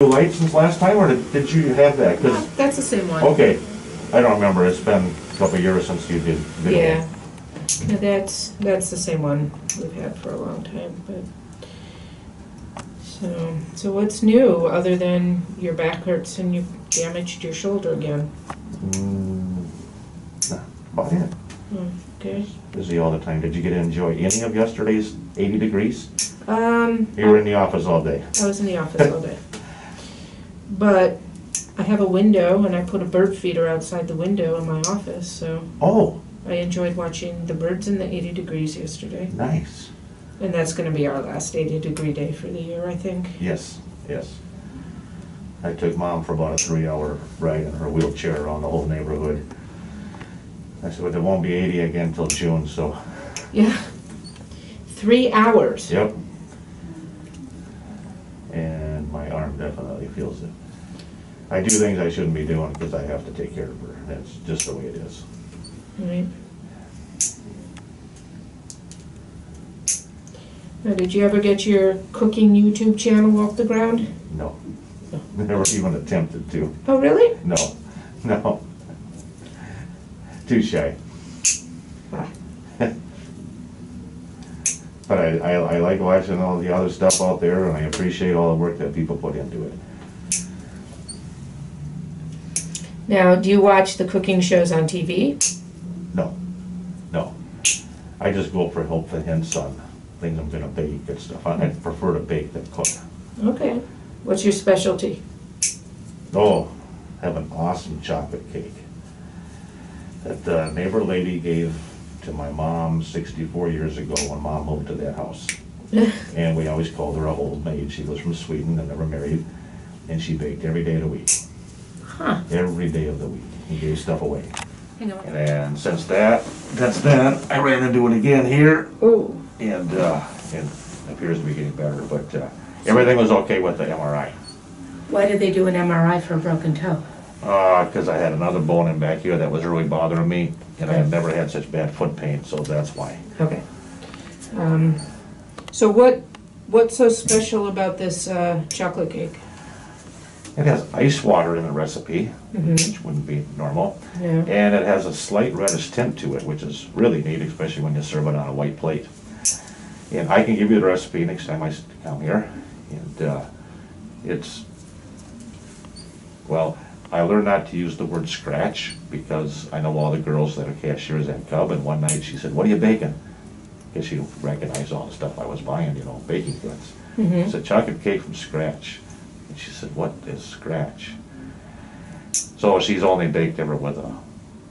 Light since last time, or did you have that? No, that's the same one. Okay, I don't remember. It's been a couple of years since you did video. Yeah, no, that's the same one we've had for a long time. But so what's new other than your back hurts and you damaged your shoulder again? Nah, about it. Okay. Busy all the time. Did you get to enjoy any of yesterday's 80 degrees? You were in the office all day. I was in the office all day. But I have a window, and I put a bird feeder outside the window in my office, so Oh, I enjoyed watching the birds in the 80 degrees yesterday. nice. And that's going to be our last 80-degree day for the year, I think. Yes, yes. I took Mom for about a 3-hour ride in her wheelchair around the whole neighborhood. I said, but it won't be 80 again till June, so. Yeah. 3 hours. Yep. And my arm definitely feels it. I do things I shouldn't be doing because I have to take care of her. That's just the way it is. Right. Now, did you ever get your cooking YouTube channel off the ground? No. Never even attempted to. Oh, really? No. No. Too shy. Ah. But I like watching all the other stuff out there, and I appreciate all the work that people put into it. Now, do you watch the cooking shows on TV? No. No. I just go for help for hints on things I'm gonna bake and stuff. I prefer to bake than cook. Okay. What's your specialty? Oh, have an awesome chocolate cake that the neighbor lady gave to my mom 64 years ago when Mom moved to that house. And we always called her a old maid. She was from Sweden and never married, and she baked every day of the week. Huh. Every day of the week. He gave stuff away. Hang on. And then since that's that, I ran into it again here, Oh. and it appears to be getting better, but everything was okay with the MRI. Why did they do an MRI for a broken toe? Because I had another bone in back here that was really bothering me, and I had never had such bad foot pain, so that's why. Okay. So what's so special about this chocolate cake? It has ice water in the recipe, Mm-hmm. which wouldn't be normal, Yeah. and it has a slight reddish tint to it, which is really neat, especially when you serve it on a white plate. And I can give you the recipe next time I come here, and it's, well, I learned not to use the word scratch because I know all the girls that are cashiers at Cub, and one night she said, "What are you baking?" Because she recognized all the stuff I was buying, you know, baking goods. Mm-hmm. It's a chocolate cake from scratch. And she said, "What is scratch?" So she's only baked ever with a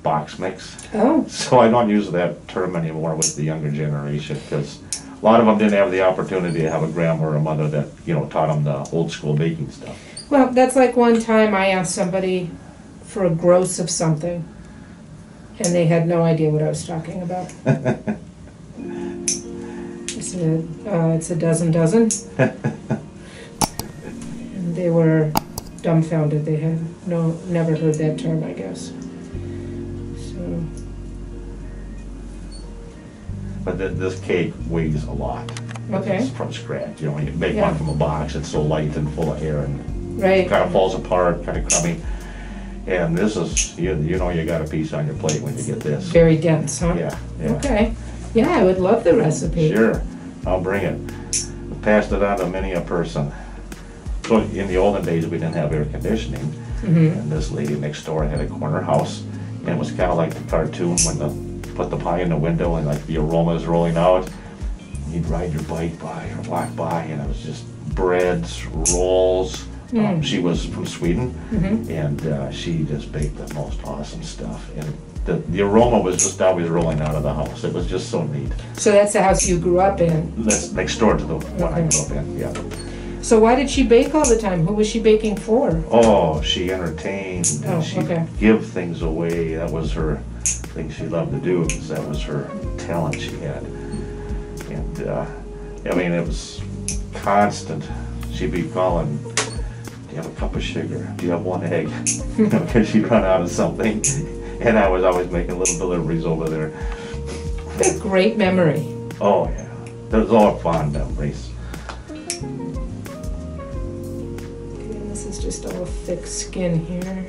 box mix. Oh. So I don't use that term anymore with the younger generation because a lot of them didn't have the opportunity to have a grandma or a mother that, you know, taught them the old school baking stuff. Well, that's like one time I asked somebody for a gross of something, and they had no idea what I was talking about. I said, it's a dozen. And they were dumbfounded. They had never heard that term, I guess. So. But this cake weighs a lot. Okay. It's from scratch. You know, when you make Yeah. one from a box, it's so light and full of air and Right. kind of falls apart, kind of crummy. And this is, you know, you got a piece on your plate when you get this. Very dense, huh? Yeah, yeah. Okay. Yeah, I would love the recipe. Sure, I'll bring it. I passed it on to many a person. So in the olden days, we didn't have air conditioning. Mm-hmm. And this lady next door had a corner house, and it was kind of like the cartoon when they put the pie in the window and like the aroma is rolling out. You'd ride your bike by or walk by, and it was just breads, rolls. She was from Sweden, and she just baked the most awesome stuff. And the aroma was just always rolling out of the house. It was just so neat. So that's the house you grew up in. That's next door to the one I grew up in, yeah. So why did she bake all the time? Who was she baking for? Oh, she entertained, and Oh, she'd okay. give things away. That was her thing she loved to do, because that was her talent she had. And, I mean, it was constant. She'd be calling, "Do you have a cup of sugar? Do you have one egg?" Because she'd run out of something. And I was always making little deliveries over there. What a great memory. Oh, yeah. Those are all fond memories. Okay, this is just all thick skin here.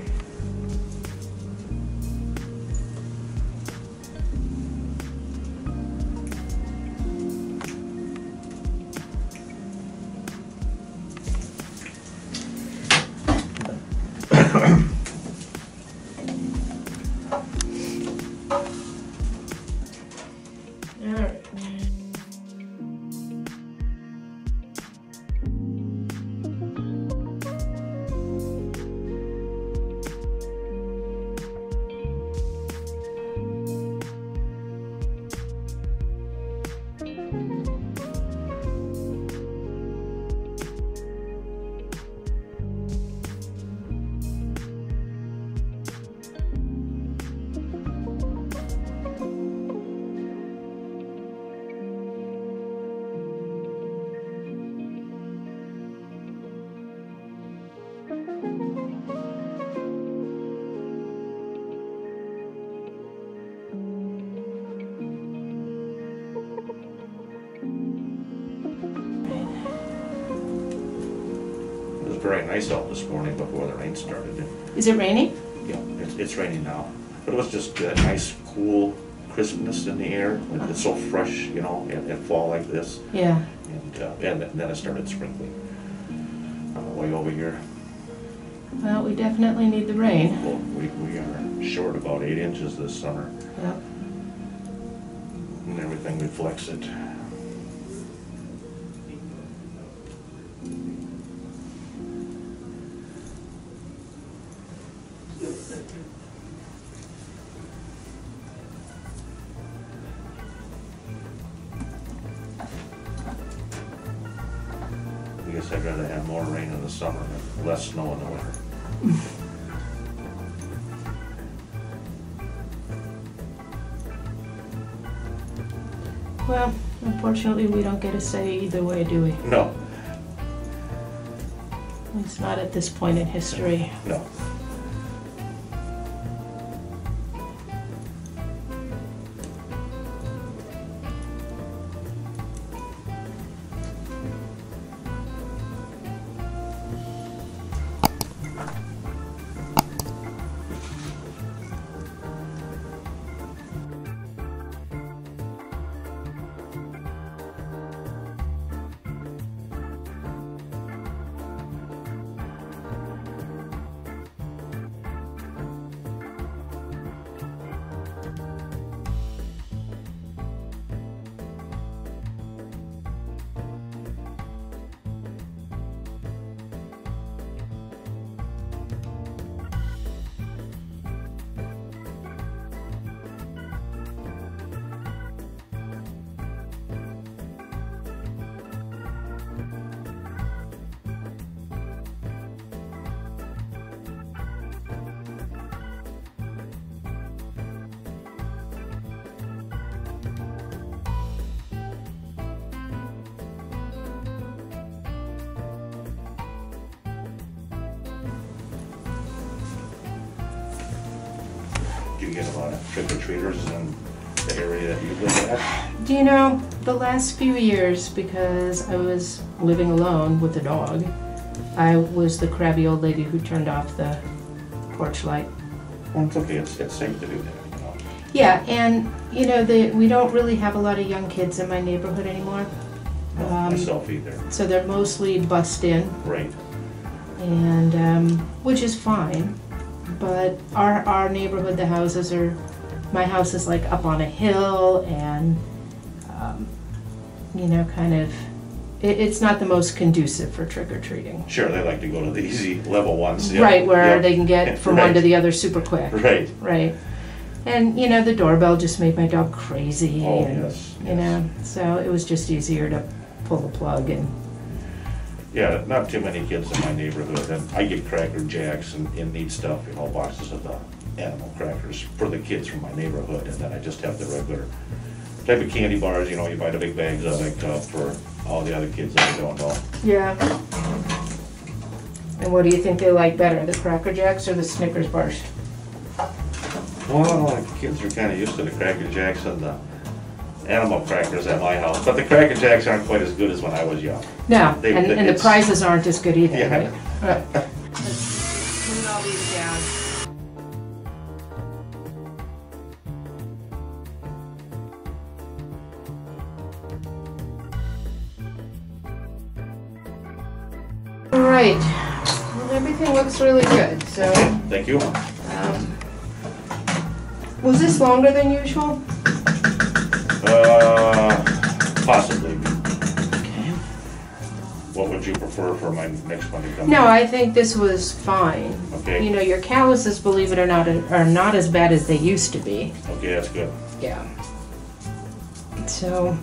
Very nice out this morning before the rain started. Is it raining? Yeah, it's raining now. But it was just a nice, cool crispness in the air. It's so fresh, you know, at fall like this. Yeah. And then it started sprinkling way over here. Well, we definitely need the rain. Well, we are short about 8 inches this summer. Yep. And everything reflects it. I guess I'd rather have more rain in the summer and less snow in the winter. Well, unfortunately, we don't get a say either way, do we? No. It's not at this point in history. No. Do you get a lot of trick-or-treaters in the area that you live at? Do you know, the last few years, because I was living alone with a dog, I was the crabby old lady who turned off the porch light. Well, it's okay. It's safe to do that, you know. Yeah, and you know, we don't really have a lot of young kids in my neighborhood anymore. Not myself either. So they're mostly bussed in. Right. And which is fine. But our neighborhood, the houses are, my house is like up on a hill, and you know, kind of, it's not the most conducive for trick-or-treating. Sure, they like to go to the easy level ones. Yeah. Right, where Yeah. they can get from one to the other super quick. Right. Right. And you know, the doorbell just made my dog crazy. Oh, and, yes. You know, so it was just easier to pull the plug and. Yeah, not too many kids in my neighborhood, and I get Cracker Jacks and neat stuff, you know, boxes of the animal crackers for the kids from my neighborhood, and then I just have the regular type of candy bars, you know, you buy the big bags of it for all the other kids that I don't know. Yeah. And what do you think they like better, the Cracker Jacks or the Snickers bars? Well, the kids are kind of used to the Cracker Jacks and the animal crackers at my house, but the Cracker Jacks aren't quite as good as when I was young. No, They- and the it's- prizes aren't as good either, Yeah. right? Right. Putting all these down. All right. Well, everything looks really good. So. Thank you. Was this longer than usual? Possibly. Okay. What would you prefer for my next one to come? No, I think this was fine. Okay. You know, your calluses, believe it or not, are not as bad as they used to be. Okay, that's good. Yeah. So,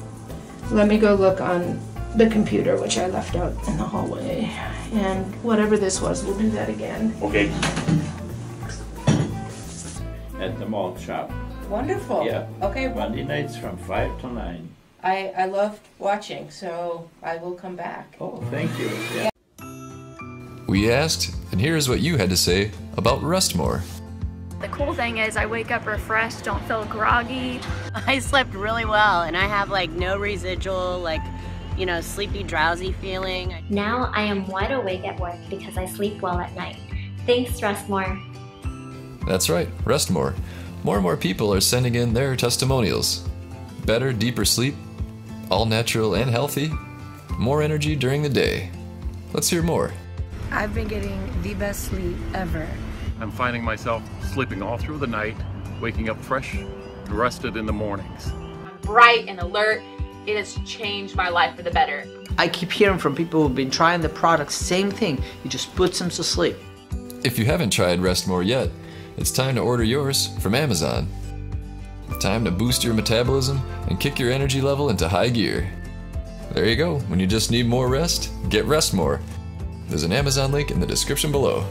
let me go look on the computer, which I left out in the hallway. And whatever this was, we'll do that again. Okay. At the malt shop. Wonderful. Yeah. Okay. Monday nights from 5 to 9. I love watching, so I will come back. Oh, thank you. Yeah. We asked, and here's what you had to say about Restmore. The cool thing is I wake up refreshed, don't feel groggy. I slept really well, and I have like no residual, like, you know, sleepy, drowsy feeling. Now I am wide awake at work because I sleep well at night. Thanks, Restmore. That's right, Restmore. More and more people are sending in their testimonials. Better, deeper sleep, all natural and healthy, more energy during the day. Let's hear more. I've been getting the best sleep ever. I'm finding myself sleeping all through the night, waking up fresh and rested in the mornings. I'm bright and alert. It has changed my life for the better. I keep hearing from people who've been trying the product, same thing. It just puts them to sleep. If you haven't tried Restmore yet, it's time to order yours from Amazon. Time to boost your metabolism and kick your energy level into high gear. There you go. When you just need more rest, get Restmore. There's an Amazon link in the description below.